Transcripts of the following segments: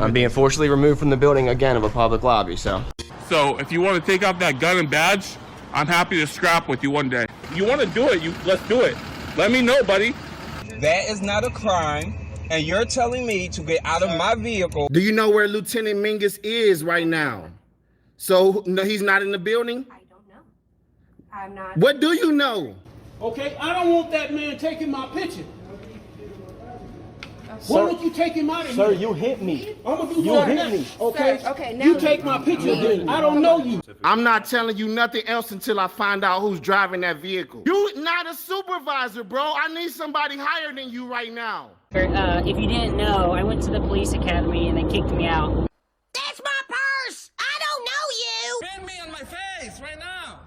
I'm being forcibly removed from the building again of a public lobby, so. So if you want to take off that gun and badge, I'm happy to scrap with you one day. You want to do it, let's do it. Let me know, buddy. That is not a crime, and you're telling me to get out of my vehicle. Do you know where Lieutenant Mingus is right now? So no, he's not in the building? I don't know. I'm not. What do you know? Okay, I don't want that man taking my picture. Why don't you take him out of here? Sir, you hit me. I'm gonna do You that hit next. me. Okay? Sir, okay, now you take my picture then. I don't know you. I'm not telling you nothing else until I find out who's driving that vehicle. You not a supervisor, bro. I need somebody higher than you right now. If you didn't know, I went to the police academy and they kicked me out. That's my purse! I don't know you! Spit me on my face right now!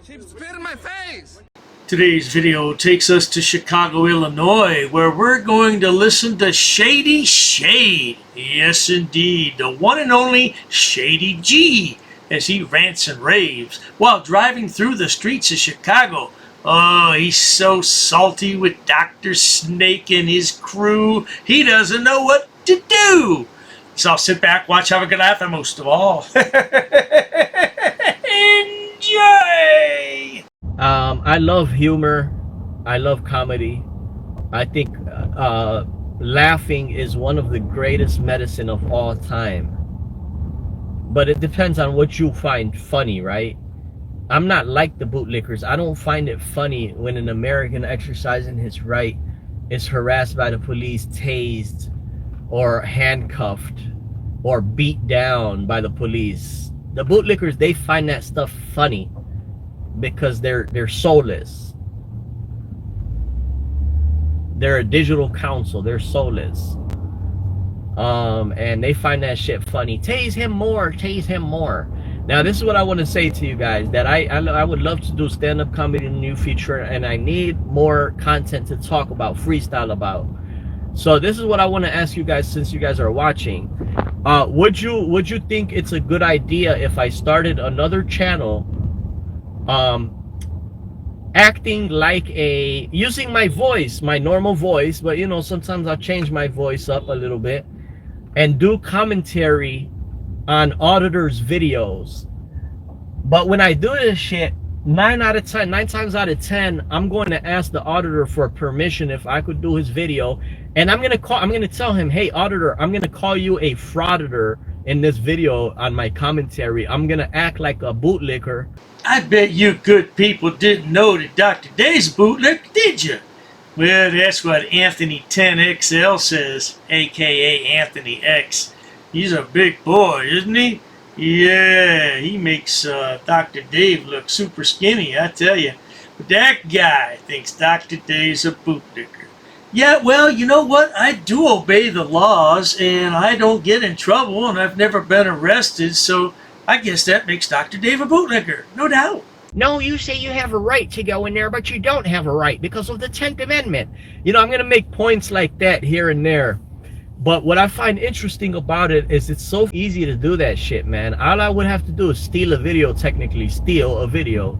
She spit in my face! Today's video takes us to Chicago, Illinois, where we're going to listen to Shady Shade. Yes, indeed, the one and only Shady G, as he rants and raves while driving through the streets of Chicago. Oh, he's so salty with Dr. Snake and his crew, he doesn't know what to do. So I'll sit back, watch, have a good laugh, and most of all, enjoy! I love humor. I love comedy. I think laughing is one of the greatest medicine of all time. But it depends on what you find funny, right? I'm not like the bootlickers. I don't find it funny when an American exercising his right is harassed by the police, tased, or handcuffed, or beat down by the police. The bootlickers, they find that stuff funny because they're soulless. They're a digital council. They're soulless. And they find that shit funny. Tase him more. Tase him more. Now, this is what I want to say to you guys, that I would love to do stand-up comedy in the new future, and I need more content to talk about, freestyle about. So this is what I want to ask you guys, since you guys are watching. Would you think it's a good idea if I started another channel acting like using my voice, my normal voice, but you know, sometimes I'll change my voice up a little bit and do commentary on auditors' videos? But when I do this shit, 9 times out of 10, I'm going to ask the auditor for permission if I could do his video, and I'm gonna tell him, hey auditor, I'm gonna call you a frauditor in this video on my commentary. I'm gonna act like a bootlicker. I bet you good people didn't know that Dr. Day's a bootlicker, did you? Well, that's what Anthony 10XL says, aka Anthony X. He's a big boy, isn't he? Yeah, he makes Dr. Dave look super skinny, I tell you. But that guy thinks Dr. Dave's a bootlicker. Yeah, well, you know what? I do obey the laws, and I don't get in trouble, and I've never been arrested, so I guess that makes Dr. Dave a bootlicker, no doubt. No, you say you have a right to go in there, but you don't have a right because of the 10th Amendment. You know, I'm going to make points like that here and there. But what I find interesting about it is it's so easy to do that shit, man. All I would have to do is steal a video, technically steal a video.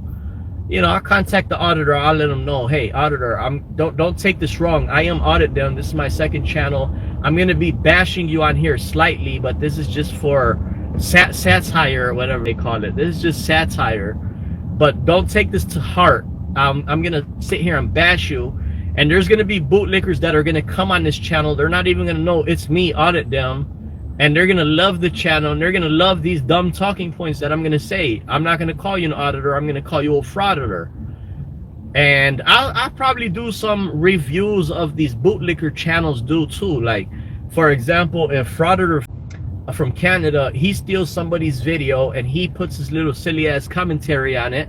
You know, I'll contact the auditor. I'll let them know, hey, auditor, don't take this wrong. I am audit them. This is my second channel. I'm going to be bashing you on here slightly, but this is just for satire or whatever they call it. This is just satire. But don't take this to heart. I'm going to sit here and bash you. And there's going to be bootlickers that are going to come on this channel. They're not even going to know it's me, audit them. And they're going to love the channel. And they're going to love these dumb talking points that I'm going to say. I'm not going to call you an auditor. I'm going to call you a frauditor. And I'll probably do some reviews of these bootlicker channels too. Like, for example, if Frauditor from Canada, he steals somebody's video and he puts his little silly ass commentary on it,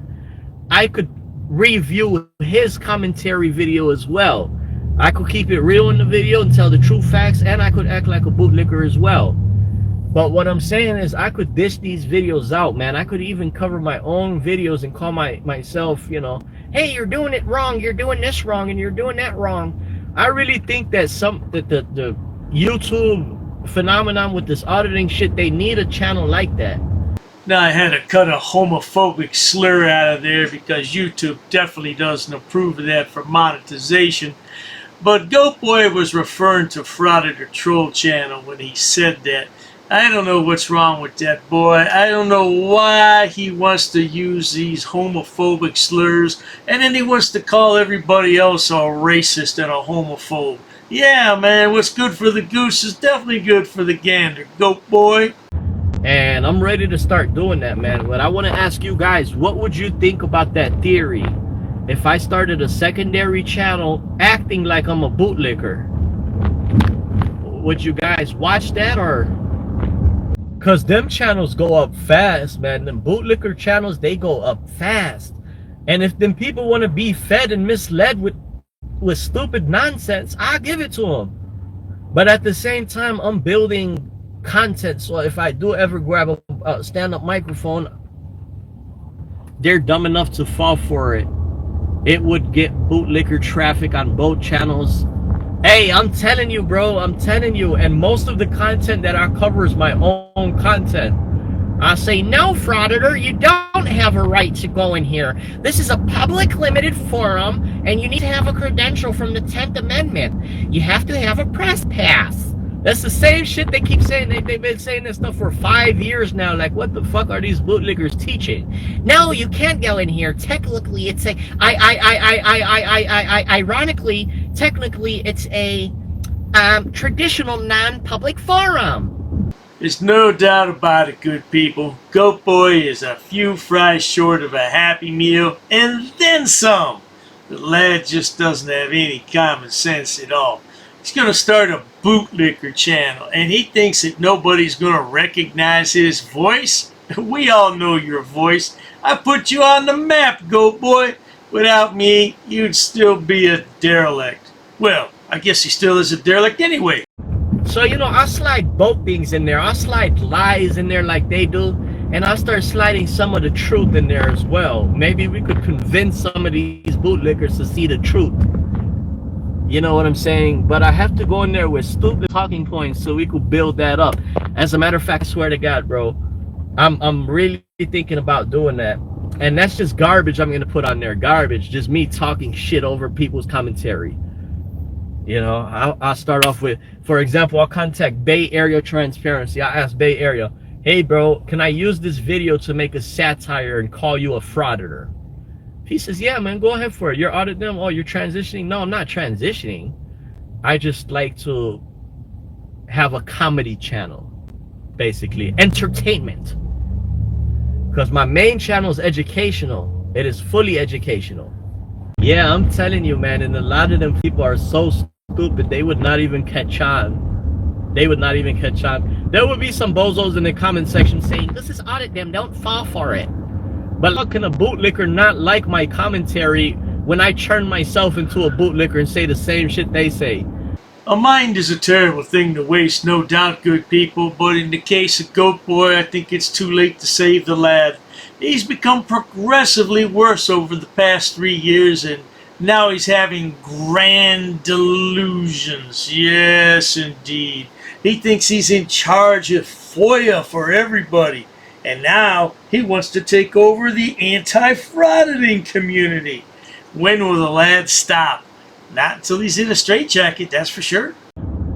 I could review his commentary video as well. I could keep it real in the video and tell the true facts, and I could act like a bootlicker as well. But what I'm saying is I could dish these videos out, man. I could even cover my own videos and call myself, you know, hey, you're doing it wrong, you're doing this wrong, and you're doing that wrong. I really think that the YouTube phenomenon with this auditing shit, they need a channel like that. Now I had to cut a homophobic slur out of there because YouTube definitely doesn't approve of that for monetization. But GoatBoy was referring to Frauditor Troll Channel when he said that. I don't know what's wrong with that boy. I don't know why he wants to use these homophobic slurs, and then he wants to call everybody else a racist and a homophobe. Yeah, man, what's good for the goose is definitely good for the gander, GoatBoy. And I'm ready to start doing that, man. But I want to ask you guys, what would you think about that theory? If I started a secondary channel acting like I'm a bootlicker, would you guys watch that? Or because them channels go up fast, man. Them bootlicker channels, they go up fast. And if them people want to be fed and misled with stupid nonsense, I'll give it to them. But at the same time, I'm building content, so if I do ever grab a stand-up microphone, they're dumb enough to fall for it. It would get bootlicker traffic on both channels. Hey, I'm telling you, bro, I'm telling you. And most of the content that I cover is my own content. I say, no, Frauditor, you don't have a right to go in here. This is a public limited forum, and you need to have a credential from the 10th Amendment. You have to have a press pass. That's the same shit they keep saying. They've been saying this stuff for 5 years now. Like, what the fuck are these bootlickers teaching? No, you can't go in here. Technically, it's a... ironically, technically, it's a traditional non-public forum. There's no doubt about it, good people. GoatBoy is a few fries short of a Happy Meal, and then some. The lad just doesn't have any common sense at all. He's going to start a bootlicker channel, and he thinks that nobody's going to recognize his voice. We all know your voice. I put you on the map, GoatBoy. Without me, you'd still be a derelict. Well, I guess he still is a derelict anyway. So, you know, I slide both things in there. I slide lies in there like they do, and I start sliding some of the truth in there as well. Maybe we could convince some of these bootlickers to see the truth. You know what I'm saying? But I have to go in there with stupid talking points so we could build that up. As a matter of fact, I swear to God, bro, I'm really thinking about doing that. And that's just garbage I'm going to put on there. Garbage. Just me talking shit over people's commentary. You know, I'll start off with, for example, I'll contact Bay Area Transparency. I ask Bay Area, hey, bro, can I use this video to make a satire and call you a frauditor? He says, yeah, man, go ahead for it. You're auditing them. Oh, you're transitioning? No, I'm not transitioning. I just like to have a comedy channel, basically. Entertainment. Because my main channel is educational. It is fully educational. Yeah, I'm telling you, man, and a lot of them people are so stupid, they would not even catch on. They would not even catch on. There would be some bozos in the comment section saying, this is audit them, don't fall for it. But how can a bootlicker not like my commentary when I turn myself into a bootlicker and say the same shit they say? A mind is a terrible thing to waste, no doubt, good people, but in the case of GoatBoy, I think it's too late to save the lad. He's become progressively worse over the past 3 years, and now he's having grand delusions. Yes, indeed. He thinks he's in charge of FOIA for everybody. And now he wants to take over the anti-frauditing community. When will the lad stop? Not until he's in a straitjacket, that's for sure.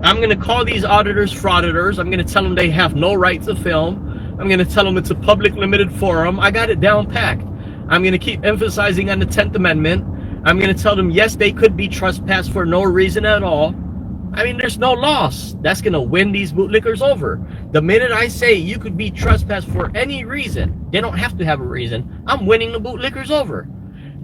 I'm going to call these auditors frauditors. I'm going to tell them they have no right to film. I'm going to tell them it's a public limited forum. I got it down packed. I'm going to keep emphasizing on the 10th Amendment. I'm going to tell them, yes, they could be trespassed for no reason at all. I mean, there's no loss. That's going to win these bootlickers over. The minute I say you could be trespassed for any reason, they don't have to have a reason, I'm winning the bootlickers over.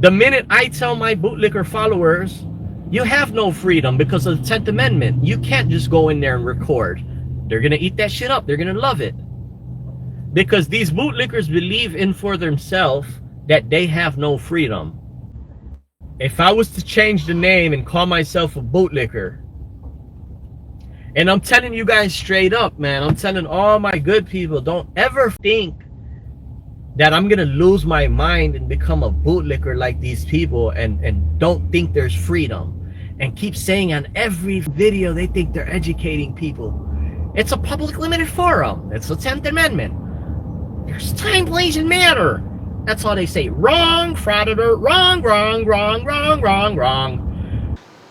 The minute I tell my bootlicker followers, you have no freedom because of the 10th Amendment. You can't just go in there and record. They're going to eat that shit up. They're going to love it. Because these bootlickers believe in for themselves that they have no freedom. If I was to change the name and call myself a bootlicker, and I'm telling you guys straight up, man, I'm telling all my good people, don't ever think that I'm gonna lose my mind and become a bootlicker like these people and don't think there's freedom and keep saying on every video they think they're educating people. It's a public limited forum. It's the 10th Amendment. There's time, place, and matter. That's all they say. Wrong, frauditor, wrong, wrong, wrong, wrong, wrong, wrong.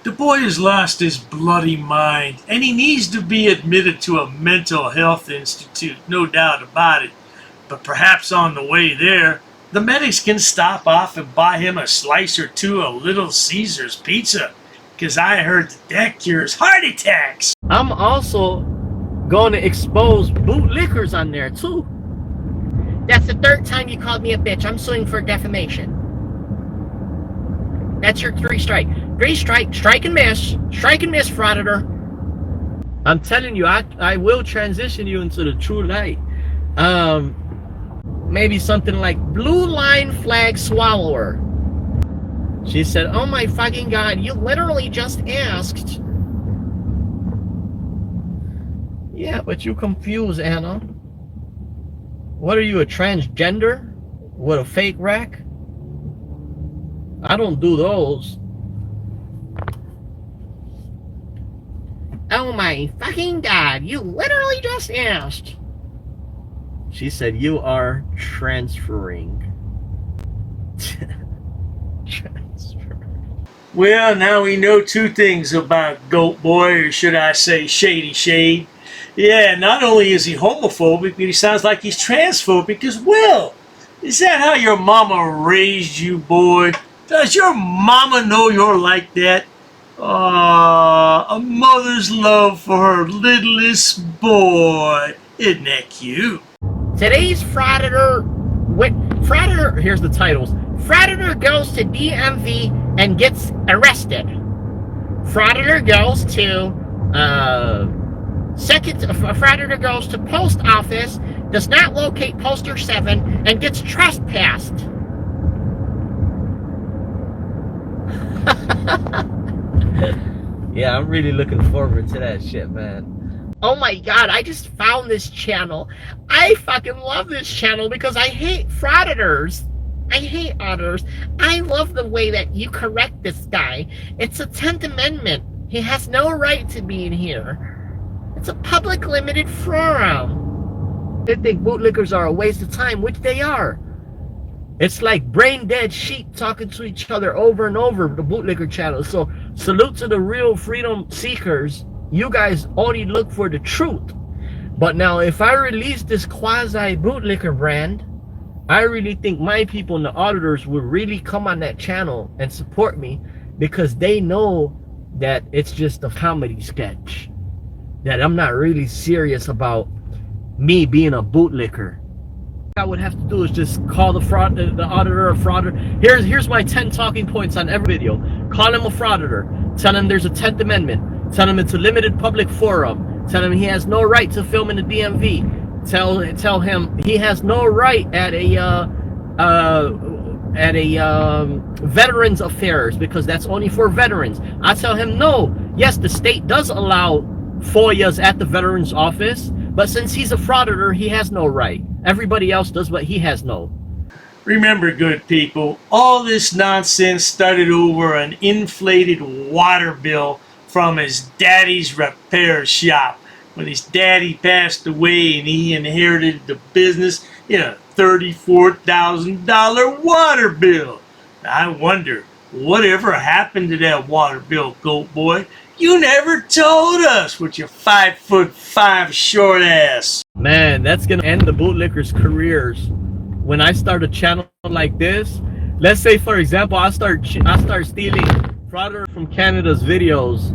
The boy has lost his bloody mind, and he needs to be admitted to a mental health institute, no doubt about it. But perhaps on the way there, the medics can stop off and buy him a slice or two of Little Caesar's pizza, because I heard that cures heart attacks. I'm also going to expose bootlickers on there too. That's the third time you called me a bitch. I'm suing for defamation. That's your 3 strike. 3 strike, strike and miss, Frauditor. I'm telling you, I will transition you into the true light. Maybe something like blue line flag swallower. She said, oh my fucking god, you literally just asked. Yeah, but you confuse, Anna. What are you, a transgender? With a fake rack? I don't do those. Oh my fucking god, you literally just asked. She said, you are transferring. Well, now we know 2 things about GoatBoy, or should I say Shady Shade. Yeah, not only is he homophobic, but he sounds like he's transphobic as well. Is that how your mama raised you, boy? Does your mama know you're like that? A mother's love for her littlest boy. Isn't that cute? Today's Frauditor, here's the titles. Frauditor goes to DMV and gets arrested. Frauditor goes to, Frauditor goes to post office, does not locate poster 7, and gets trespassed. Yeah, I'm really looking forward to that shit, man. Oh my god, I just found this channel. I fucking love this channel because I hate frauditors. I hate auditors. I love the way that you correct this guy. It's a 10th Amendment. He has no right to be in here. It's a public limited forum. They think bootlickers are a waste of time, which they are. It's like brain dead sheep talking to each other over and over, the bootlicker channel. So salute to the real freedom seekers. You guys only look for the truth. But now if I release this quasi bootlicker brand, I really think my people and the auditors will really come on that channel and support me, because they know that it's just a comedy sketch, that I'm not really serious about me being a bootlicker. I would have to do is just call the auditor a frauditor. Here's my 10 talking points on every video. Call him a frauditor. Tell him there's a 10th Amendment. Tell him it's a limited public forum. Tell him he has no right to film in the DMV. Tell him he has no right at a veterans affairs, because that's only for veterans. I tell him no. Yes, the state does allow FOIAs at the veterans office, but since he's a frauditor, he has no right. Everybody else does, but he has no. Remember, good people, all this nonsense started over an inflated water bill from his daddy's repair shop. When his daddy passed away and he inherited the business in a $34,000 water bill. I wonder, whatever happened to that water bill, GoatBoy? You never told us with your 5'5" short ass. Man, that's gonna end the bootlickers' careers. When I start a channel like this, let's say for example, I start stealing Frauditor from Canada's videos.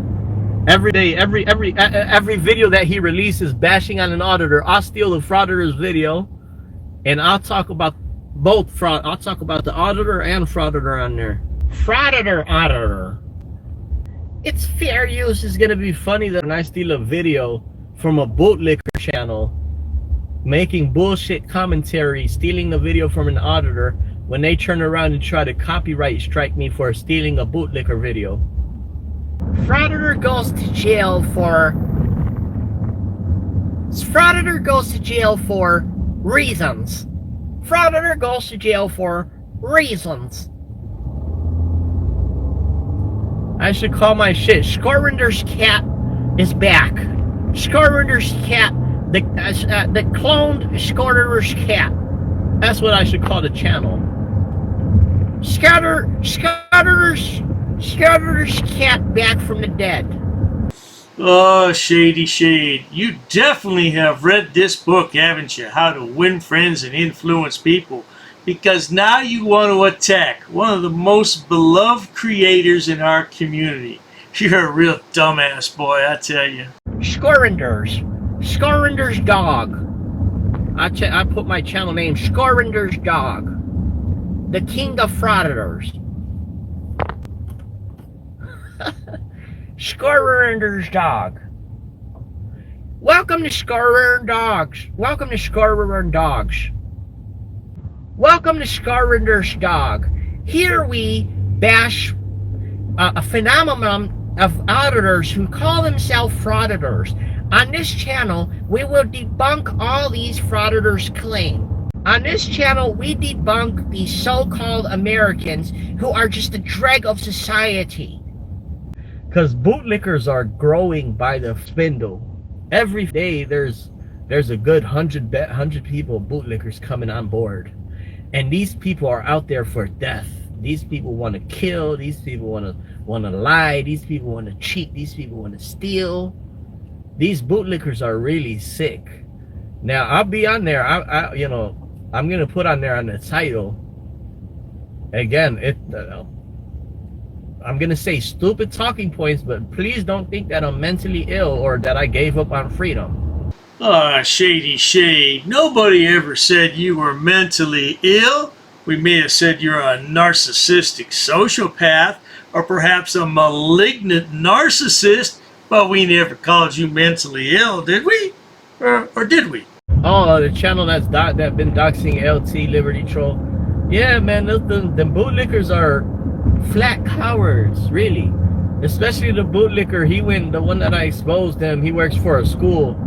Every day, every video that he releases bashing on an auditor, I'll steal the Frauditor's video, and I'll talk about both fraud. I'll talk about the auditor and Frauditor on there. Frauditor, auditor. It's fair use. Is gonna be funny that when I steal a video from a bootlicker channel, making bullshit commentary, stealing the video from an auditor, when they turn around and try to copyright strike me for stealing a bootlicker video. Frauditor goes to jail for reasons. Frauditor goes to jail for reasons. I should call my shit Scorinder's cat is back. Scorinder's cat, the cloned Scorinder's cat. That's what I should call the channel. Scrubber's cat back from the dead. Oh, Shady Shade, you definitely have read this book, haven't you? How to Win Friends and Influence People. Because now you want to attack one of the most beloved creators in our community. You're a real dumbass, boy, I tell you. Scorinder's dog. I put my channel name Scorinder's dog. The king of frauditors. Scorinder's dog. Welcome to Scorer Dogs. Welcome to Scorer Dogs. Welcome to Scorinder's dog. Here we bash a phenomenon of auditors who call themselves frauditors. On this channel, we will debunk all these frauditors' claims. On this channel, we debunk these so-called Americans who are just a drag of society. Because bootlickers are growing by the spindle. Every day there's a good 100 people, bootlickers coming on board. And these people are out there for death. These people want to kill. These people want to lie. These people want to cheat. These people want to steal. These bootlickers are really sick. Now I'll be on there. I'm gonna put on there on the title. Again, I'm gonna say stupid talking points, but please don't think that I'm mentally ill or that I gave up on freedom. Ah, Shady Shade, nobody ever said you were mentally ill. We may have said you're a narcissistic sociopath or perhaps a malignant narcissist, but we never called you mentally ill, did we? Or did we? Oh, the channel that been doxing LT Liberty Troll. Yeah, man, the bootlickers are flat cowards, really. Especially the bootlicker. The one that I exposed him, he works for a school.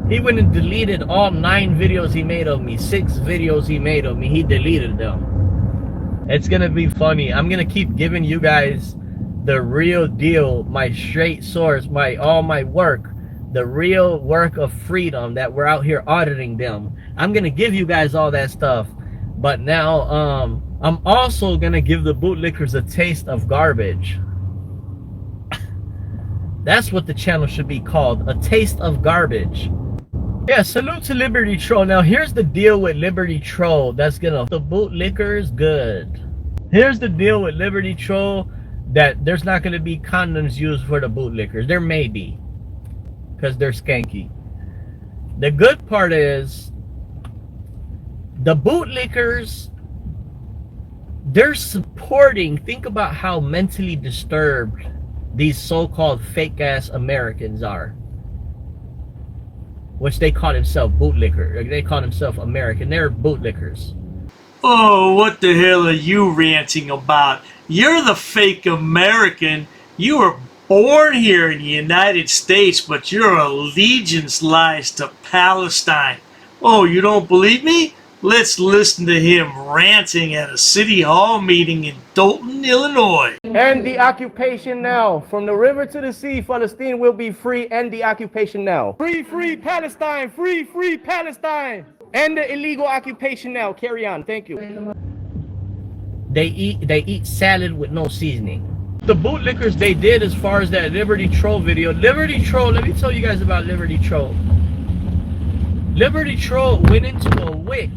He went and deleted all 9 videos he made of me. 6 videos he made of me, he deleted them. It's gonna be funny. I'm gonna keep giving you guys the real deal, my straight source, all my work, the real work of freedom that we're out here auditing them. I'm gonna give you guys all that stuff. But now, I'm also gonna give the bootlickers a taste of garbage. That's what the channel should be called, a taste of garbage. Yeah, salute to Liberty Troll. Now here's the deal with Liberty Troll that's gonna the bootlickers good. Here's the deal with Liberty Troll, that there's not gonna be condoms used for the bootlickers. There may be, because they're skanky. The good part is the bootlickers, they're supporting, think about how mentally disturbed these so-called fake-ass Americans are. Which they call themselves bootlicker. They call themselves American. They're bootlickers. Oh, what the hell are you ranting about? You're the fake American. You were born here in the United States, but your allegiance lies to Palestine. Oh, you don't believe me? Let's listen to him ranting at a city hall meeting in Dalton, Illinois. End the occupation now. From the river to the sea, Palestine will be free. End the occupation now. Free, free Palestine. Free, free Palestine. End the illegal occupation now. Carry on. Thank you. They eat salad with no seasoning. The bootlickers they did as far as that Liberty Troll video. Liberty Troll, let me tell you guys about Liberty Troll. Liberty Troll went into a WIC,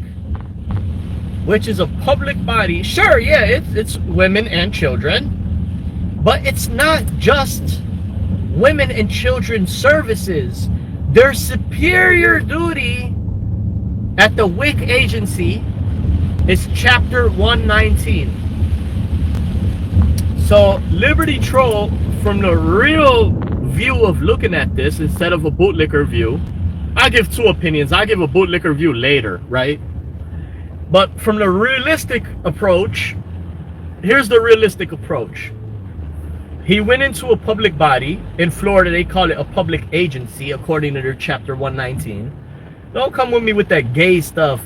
which is a public body. Sure, yeah, it's women and children, but it's not just women and children services. Their superior duty at the WIC agency is Chapter 119. So Liberty Troll, from the real view of looking at this, instead of a bootlicker view, I give 2 opinions. I give a bootlicker view later, right? But from the realistic approach, here's the realistic approach. He went into a public body. In Florida, they call it a public agency, according to their Chapter 119. Don't come with me with that gay stuff,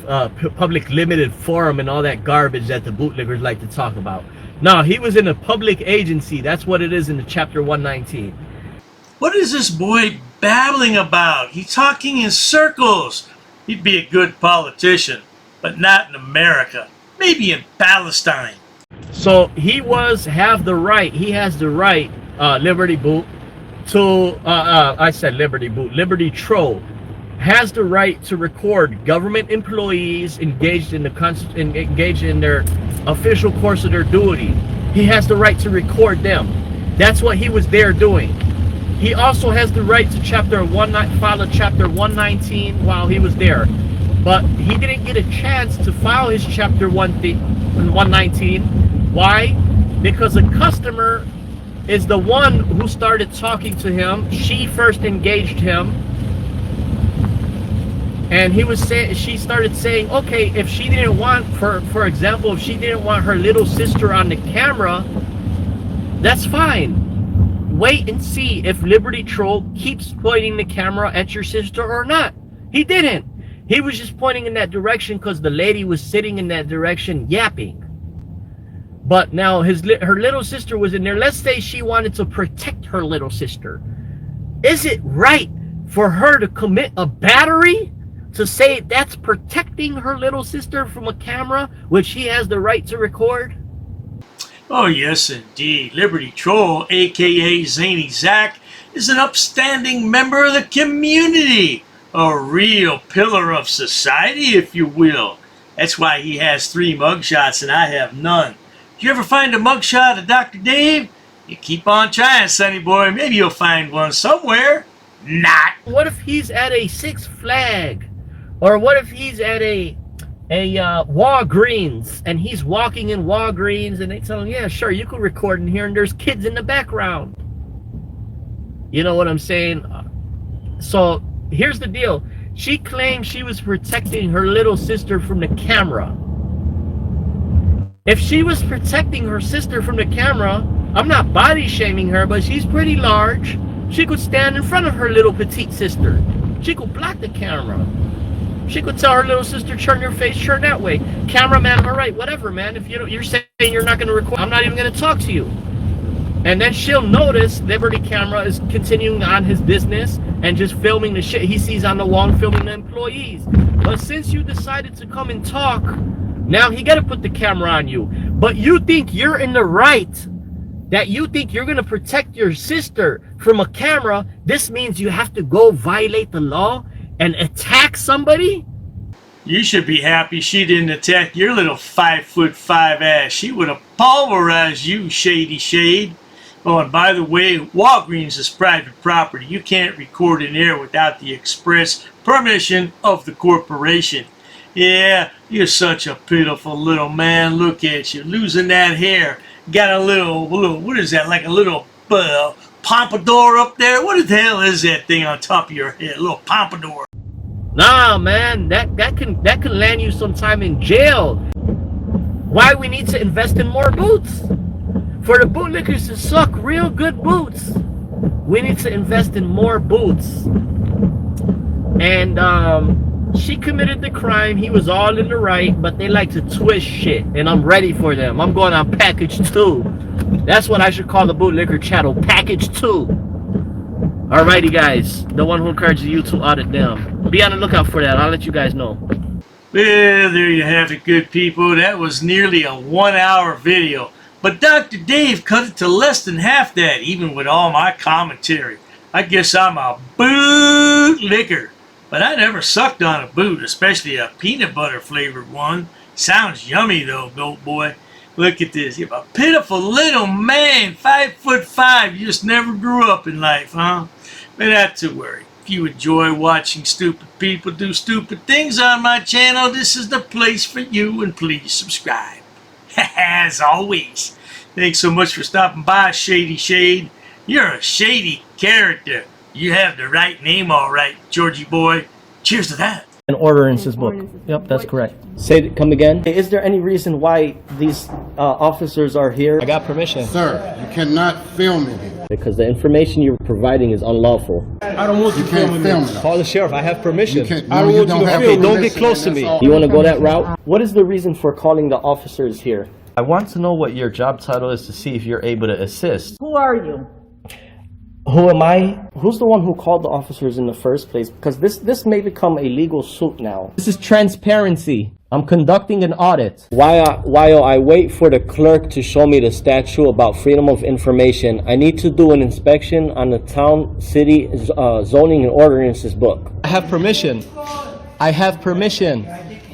public limited forum and all that garbage that the bootlickers like to talk about. No, he was in a public agency. That's what it is in the Chapter 119. What is this boy babbling about? He's talking in circles. He'd be a good politician, but not in America. Maybe in Palestine. So he have the right. He has the right, Liberty Boot, to I said Liberty Boot. Liberty Troll has the right to record government employees engaged in their official course of their duty. He has the right to record them. That's what he was there doing. He also has the right to file a chapter 119 while he was there, but he didn't get a chance to file his chapter 119. Why? Because a customer is the one who started talking to him. She first engaged him, and she started saying, okay, if she didn't want, for example, if she didn't want her little sister on the camera, that's fine. Wait and see if Liberty Troll keeps pointing the camera at your sister or not. He didn't. He was just pointing in that direction because the lady was sitting in that direction yapping. But now her little sister was in there. Let's say she wanted to protect her little sister. Is it right for her to commit a battery to say that's protecting her little sister from a camera, which he has the right to record? Oh yes, indeed. Liberty Troll, aka Zany Zach, is an upstanding member of the community. A real pillar of society, if you will. That's why he has 3 mugshots and I have none. If you ever find a mugshot of Dr. Dave, you keep on trying, sonny boy. Maybe you'll find one somewhere. Not. What if he's at a Six Flag? Or what if he's at a Walgreens and he's walking in Walgreens and they tell him, yeah, sure, you can record in here and there's kids in the background. You know what I'm saying? So here's the deal. She claimed she was protecting her little sister from the camera. If she was protecting her sister from the camera, I'm not body shaming her, but she's pretty large. She could stand in front of her little petite sister. She could block the camera. She could tell her little sister, turn your face, turn that way. Cameraman, all right, whatever, man. If you're saying you're not going to record, I'm not even going to talk to you. And then she'll notice Liberty Camera is continuing on his business and just filming the shit he sees on the wall and filming the employees. But since you decided to come and talk, now he got to put the camera on you. But you think you're in the right, that you think you're going to protect your sister from a camera. This means you have to go violate the law and attack somebody? You should be happy she didn't attack your little 5'5" ass. She would have pulverized you, Shady Shade. Oh, and by the way, Walgreens is private property. You can't record in there without the express permission of the corporation. Yeah, you're such a pitiful little man. Look at you, losing that hair. Got a little, what is that, like a little pompadour up there? What the hell is that thing on top of your head? A little pompadour. Nah, man, that can land you sometime in jail. Why we need to invest in more boots? For the bootlickers to suck real good boots, we need to invest in more boots. And she committed the crime. He was all in the right, but they like to twist shit, and I'm ready for them. I'm going on package 2. That's what I should call the Bootlicker channel, package 2. Alrighty, guys, the one who encourages you to audit them. Be on the lookout for that. I'll let you guys know. Well, there you have it, good people. That was nearly a 1-hour video. But Dr. Dave cut it to less than half that, even with all my commentary. I guess I'm a bootlicker. But I never sucked on a boot, especially a peanut butter flavored one. Sounds yummy though, GoatBoy. Look at this. You're a pitiful little man, 5'5". You just never grew up in life, huh? But not to worry. If you enjoy watching stupid people do stupid things on my channel, this is the place for you, and please subscribe. As always, thanks so much for stopping by, Shady Shade. You're a shady character. You have the right name, all right, Georgie boy. Cheers to that. An order in his book. Yep, that's correct. Say, come again. Is there any reason why these officers are here? I got permission. Sir, you cannot film it here. Because the information you're providing is unlawful. I don't want you filming me. Call the sheriff. I have permission. I don't want you to film. Don't get close to me. You want to go that route? What is the reason for calling the officers here? I want to know what your job title is to see if you're able to assist. Who are you? Who am I? Who's the one who called the officers in the first place? Because this may become a legal suit now. This is transparency. I'm conducting an audit. While I wait for the clerk to show me the statute about freedom of information, I need to do an inspection on the town, city, zoning and ordinances book. I have permission. I have permission.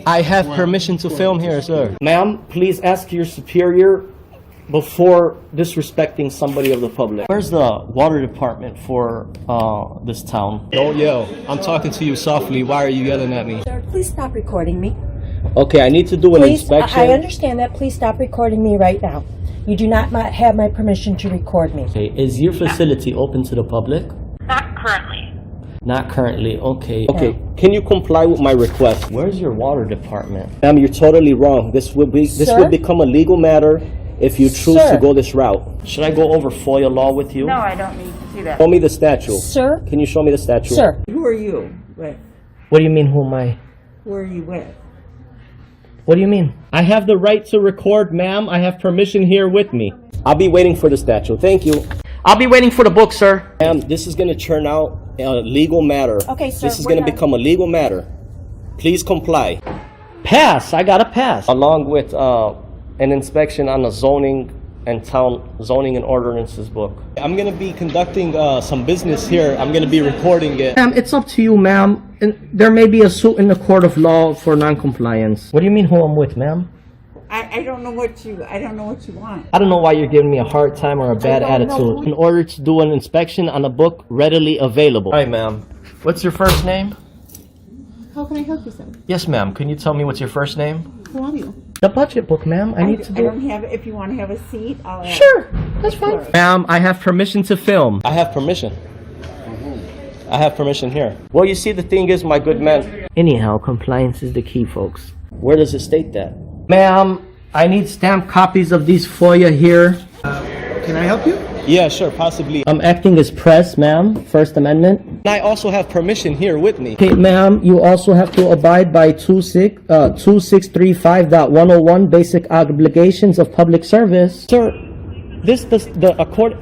I have permission to film here, sir. Ma'am, please ask your superior before disrespecting somebody of the public. Where's the water department for this town? Don't yell. I'm talking to you softly. Why are you yelling at me? Sir, please stop recording me. Okay, I need to do an inspection. I understand that. Please stop recording me right now. You do not have my permission to record me. Okay, is your facility open to the public? Not currently. Not currently, okay. Okay, can you comply with my request? Where's your water department? Ma'am, you're totally wrong. This will become a legal matter if you choose to go this route. Should I go over FOIA law with you? No, I don't need to see that. Show me the statute. Sir? Can you show me the statute? Sir. Who are you? Wait, What do you mean, who am I? who are you with? What do you mean? I have the right to record, ma'am. I have permission here with me. I'll be waiting for the statute. Thank you. I'll be waiting for the book, sir. Ma'am, this is going to turn out a legal matter. Okay, sir. This is going to become a legal matter. Please comply. Pass. I got a pass. Along with an inspection on the zoning and town zoning and ordinances book. I'm going to be conducting some business here. I'm going to be recording it. Ma'am, it's up to you, ma'am. And there may be a suit in the court of law for non-compliance. What do you mean who I'm with, ma'am? I don't know what you want. I don't know why you're giving me a hard time or a bad attitude. In order to do an inspection on a book readily available. Hi, ma'am. What's your first name? How can I help you, sir? Yes, ma'am. Can you tell me what's your first name? Who are you? The budget book, ma'am. I need to do. I don't have. If you want to have a seat, I'll. Sure, that's fine. Ma'am, I have permission to film. I have permission. I have permission here. Well, you see, the thing is, my good man. Anyhow, compliance is the key, folks. Where does it state that? Ma'am, I need stamped copies of these FOIA here. Can I help you? Yeah, sure, possibly. I'm acting as press, ma'am. First Amendment. And I also have permission here with me. Okay, ma'am, you also have to abide by 2635.101 basic obligations of public service. Sir,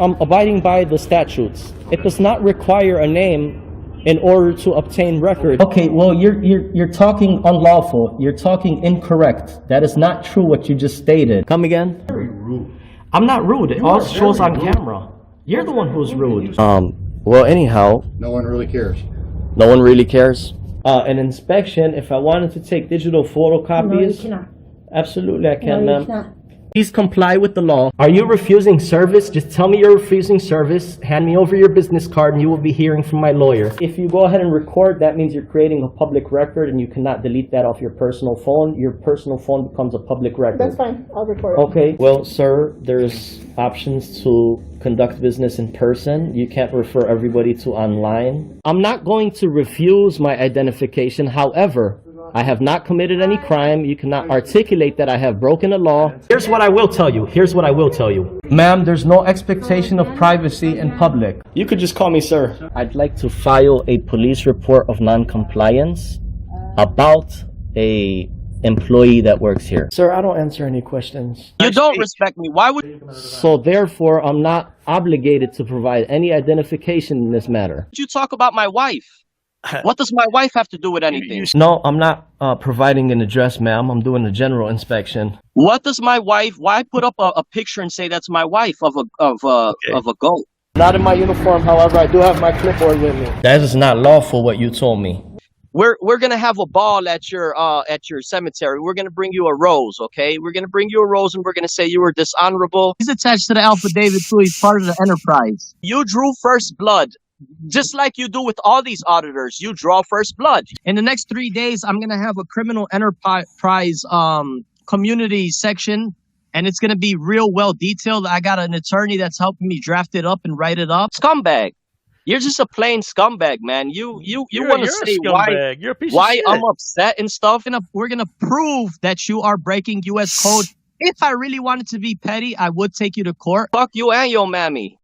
I'm abiding by the statutes. It does not require a name in order to obtain record. Okay, well, you're talking unlawful. You're talking incorrect. That is not true what you just stated. Come again? Very rude. I'm not rude. It all shows on camera. You're the one who's rude. Well, anyhow. No one really cares. No one really cares? An inspection, if I wanted to take digital photocopies. No, you cannot. Absolutely, I can, No, ma'am. you cannot. Please comply with the law. Are you refusing service? Just tell me you're refusing service. Hand me over your business card and you will be hearing from my lawyer. If you go ahead and record, that means you're creating a public record and you cannot delete that off your personal phone. Your personal phone becomes a public record. That's fine. I'll record it. Okay. Well, sir, there's options to conduct business in person. You can't refer everybody to online. I'm not going to refuse my identification. However, I have not committed any crime. You cannot articulate that I have broken a law. Here's what I will tell you. Ma'am, there's no expectation of privacy in public. You could just call me sir. I'd like to file a police report of non-compliance about a employee that works here. Sir, I don't answer any questions. You don't respect me. Why would So therefore, I'm not obligated to provide any identification in this matter. you talk about my wife? What does my wife have to do with anything? No, I'm not providing an address, ma'am. I'm doing a general inspection. What does my wife? Why put up a picture and say that's my wife of a goat? Not in my uniform, however, I do have my clipboard with me. That is not lawful, what you told me. We're gonna have a ball at your cemetery. We're gonna bring you a rose, okay? We're gonna bring you a rose, and we're gonna say you were dishonorable. He's attached to the affidavit too. He's part of the enterprise. You drew first blood. Just like you do with all these auditors, you draw first blood. In the next 3 days, I'm going to have a criminal enterprise community section, and it's going to be real well detailed. I got an attorney that's helping me draft it up and write it up. Scumbag. You're just a plain scumbag, man. You want to say why I'm upset and stuff. We're going to prove that you are breaking U.S. code. If I really wanted to be petty, I would take you to court. Fuck you and your mammy.